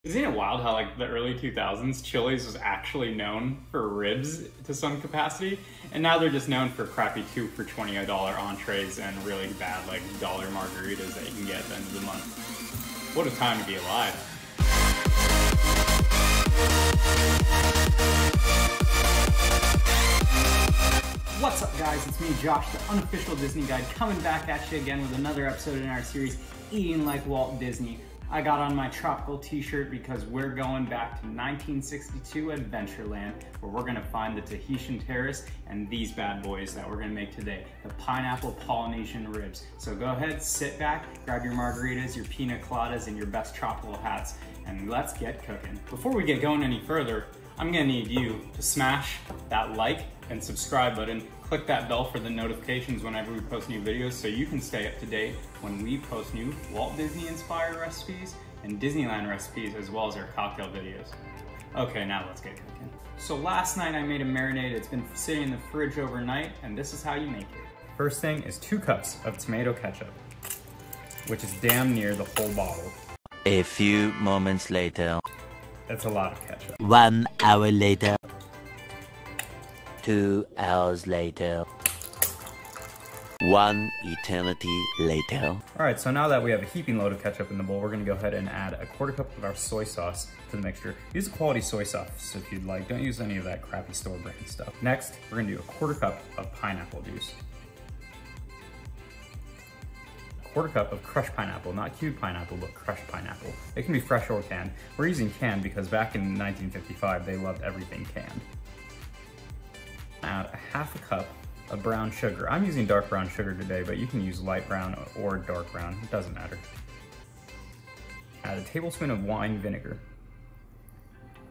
Isn't it wild how like the early 2000s, Chili's was actually known for ribs to some capacity, and now they're just known for crappy 2 for $20 entrees and really bad like dollar margaritas that you can get at the end of the month. What a time to be alive. What's up guys, it's me Josh, the unofficial Disney guide, coming back at you again with another episode in our series, Eating Like Walt Disney. I got on my tropical t-shirt because we're going back to 1962 Adventureland, where we're gonna find the Tahitian Terrace and these bad boys that we're gonna make today, the Pineapple Polynesian Ribs. So go ahead, sit back, grab your margaritas, your pina coladas, and your best tropical hats, and let's get cooking. Before we get going any further, I'm gonna need you to smash that like and subscribe button, click that bell for the notifications whenever we post new videos so you can stay up to date when we post new Walt Disney inspired recipes and Disneyland recipes, as well as our cocktail videos. Okay, now let's get cooking. So last night I made a marinade. It's been sitting in the fridge overnight, and this is how you make it. First thing is 2 cups of tomato ketchup, which is damn near the whole bottle. A few moments later. That's a lot of ketchup. 1 hour later. 2 hours later. 1 eternity later. All right, so now that we have a heaping load of ketchup in the bowl, we're gonna go ahead and add a 1/4 cup of our soy sauce to the mixture. Use a quality soy sauce if you'd like. Don't use any of that crappy store brand stuff. Next, we're gonna do a 1/4 cup of pineapple juice. 1/4 cup of crushed pineapple, not cubed pineapple, but crushed pineapple. It can be fresh or canned. We're using canned because back in 1955, they loved everything canned. Add a 1/2 cup of brown sugar. I'm using dark brown sugar today, but you can use light brown or dark brown, it doesn't matter. Add a tablespoon of wine vinegar.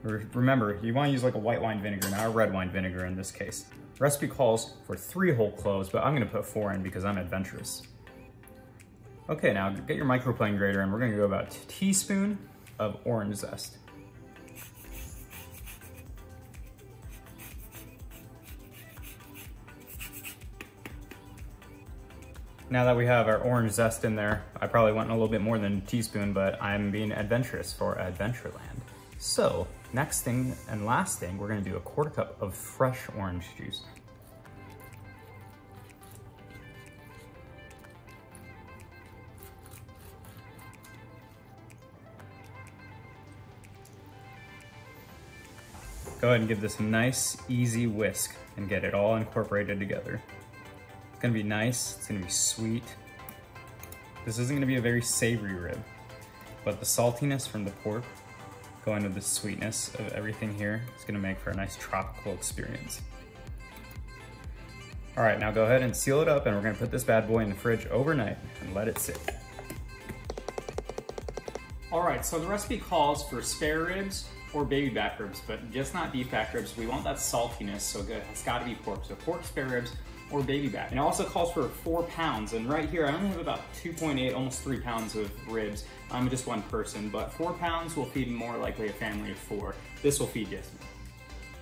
Remember, you wanna use like a white wine vinegar, not a red wine vinegar in this case. The recipe calls for 3 whole cloves, but I'm gonna put 4 in because I'm adventurous. Okay, now get your microplane grater and we're gonna go about a teaspoon of orange zest. Now that we have our orange zest in there, I probably went a little bit more than a teaspoon, but I'm being adventurous for Adventureland. So, next thing and last thing, we're gonna do a 1/4 cup of fresh orange juice. Go ahead and give this a nice, easy whisk and get it all incorporated together. It's gonna be nice, it's gonna be sweet. This isn't gonna be a very savory rib, but the saltiness from the pork going with the sweetness of everything here is gonna make for a nice tropical experience. All right, now go ahead and seal it up, and we're gonna put this bad boy in the fridge overnight and let it sit. All right, so the recipe calls for spare ribs or baby back ribs, but just not beef back ribs. We want that saltiness, so good. It's gotta be pork. So pork spare ribs or baby back. And it also calls for 4 pounds. And right here, I only have about 2.8, almost 3 pounds of ribs. I'm just one person, but 4 pounds will feed more likely a family of 4. This will feed just me.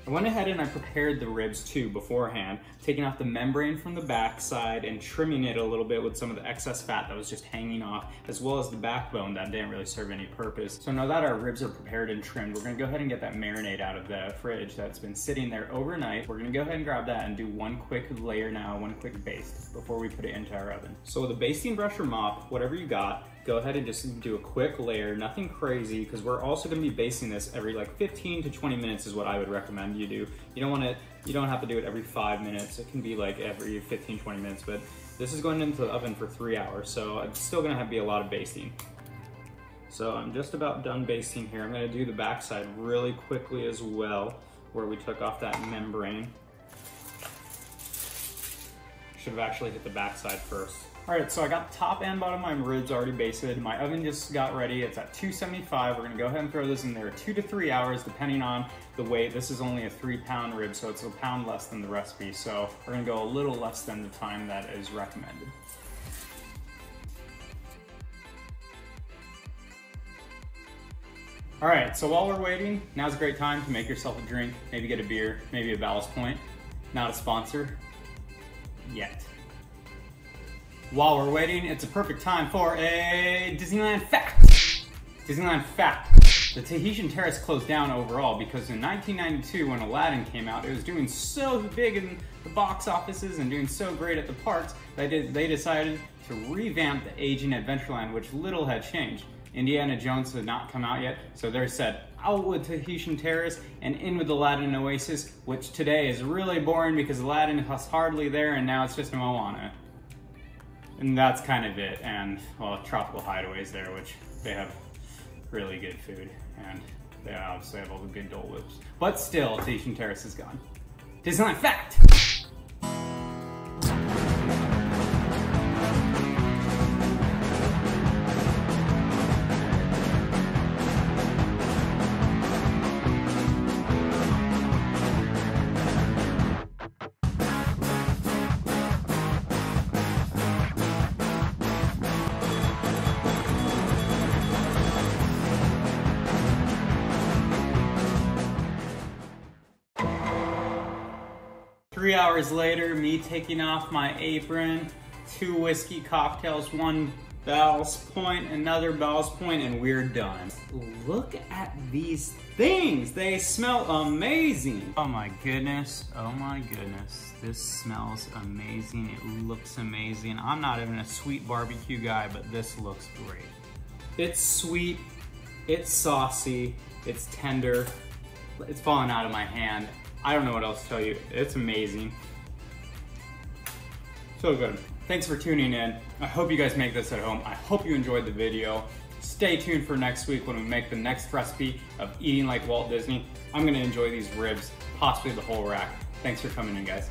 I went ahead and I prepared the ribs too beforehand, taking off the membrane from the back side and trimming it a little bit with some of the excess fat that was just hanging off, as well as the backbone that didn't really serve any purpose. So now that our ribs are prepared and trimmed, we're gonna go ahead and get that marinade out of the fridge that's been sitting there overnight. We're gonna go ahead and grab that and do 1 quick layer now, 1 quick baste before we put it into our oven. So with a basting brush or mop, whatever you got, go ahead and just do a quick layer, nothing crazy, because we're also gonna be basting this every like 15 to 20 minutes is what I would recommend you do. You don't have to do it every 5 minutes. It can be like every 15, 20 minutes, but this is going into the oven for 3 hours, so it's still gonna be a lot of basting. So I'm just about done basting here. I'm gonna do the backside really quickly as well, where we took off that membrane. Should have actually hit the backside first. All right, so I got the top and bottom of my ribs already basted. My oven just got ready. It's at 275. We're gonna go ahead and throw this in there 2 to 3 hours, depending on the weight. This is only a 3-pound rib, so it's a pound less than the recipe. So we're gonna go a little less than the time that is recommended. All right, so while we're waiting, now's a great time to make yourself a drink, maybe get a beer, maybe a Ballast Point. Not a sponsor yet. While we're waiting, it's a perfect time for a Disneyland fact. Disneyland fact. The Tahitian Terrace closed down overall because in 1992 when Aladdin came out, it was doing so big in the box offices and doing so great at the parks that they decided to revamp the aging Adventureland, which little had changed. Indiana Jones had not come out yet, so they said out with Tahitian Terrace and in with Aladdin Oasis, which today is really boring because Aladdin is hardly there and now it's just a Moana. And that's kind of it, and well, Tropical Hideaway's there, which they have really good food, and they obviously have all the good Dole Whips. But still, Tahitian Terrace is gone. Disneyland fact! 3 hours later, me taking off my apron, 2 whiskey cocktails, 1 Ballast Point, another Ballast Point, and we're done. Look at these things. They smell amazing. Oh my goodness. Oh my goodness. This smells amazing. It looks amazing. I'm not even a sweet barbecue guy, but this looks great. It's sweet. It's saucy. It's tender. It's falling out of my hand. I don't know what else to tell you. It's amazing. So good. Thanks for tuning in. I hope you guys make this at home. I hope you enjoyed the video. Stay tuned for next week when we make the next recipe of eating like Walt Disney. I'm gonna enjoy these ribs, possibly the whole rack. Thanks for coming in, guys.